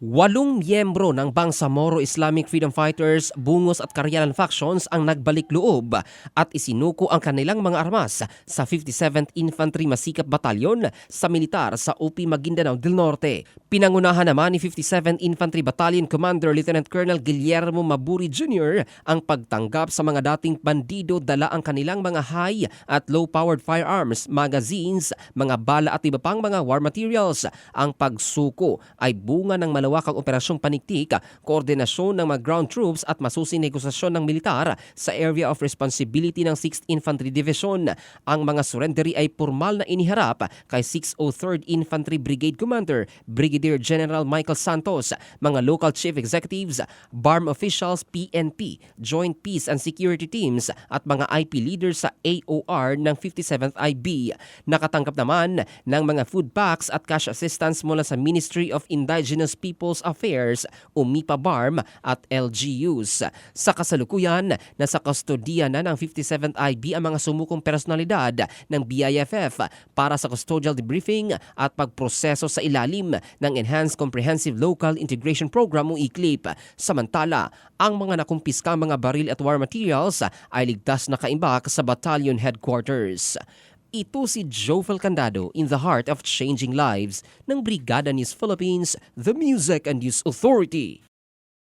Walong miyembro ng Bangsamoro Islamic Freedom Fighters, Bungos at Karyalan factions ang nagbalik loob at isinuko ang kanilang mga armas sa 57th Infantry Masikap Batalyon sa militar sa UP Maguindanao del Norte. Pinangunahan naman ni 57th Infantry Battalion Commander Lieutenant Colonel Guillermo Maburi Jr. ang pagtanggap sa mga dating bandido, dala ang kanilang mga high at low-powered firearms, magazines, mga bala at iba pang mga war materials. Ang pagsuko ay bunga ng malawakang operasyong paniktik, koordinasyon ng mga ground troops at masusing negosasyon ng militar sa area of responsibility ng 6th Infantry Division. Ang mga surrendery ay formal na iniharap kay 603rd Infantry Brigade Commander Brigadier General Michael Santos, mga local chief executives, BARM officials, PNP, Joint Peace and Security Teams at mga IP leaders sa AOR ng 57th IB. Nakatanggap naman ng mga food packs at cash assistance mula sa Ministry of Indigenous Peoples Affairs, UMIPA BARM at LGUs. Sa kasalukuyan, nasa kustodiya na ng 57th IB ang mga sumukong personalidad ng BIFF para sa custodial debriefing at pagproseso sa ilalim ng Enhanced Comprehensive Local Integration Program o ICLIP. Samantala, ang mga nakumpiskang mga baril at war materials ay ligtas na kaimbak sa battalion headquarters. Ito si Jovel Candado in the heart of changing lives ng Brigada News Philippines, the Music and News Authority.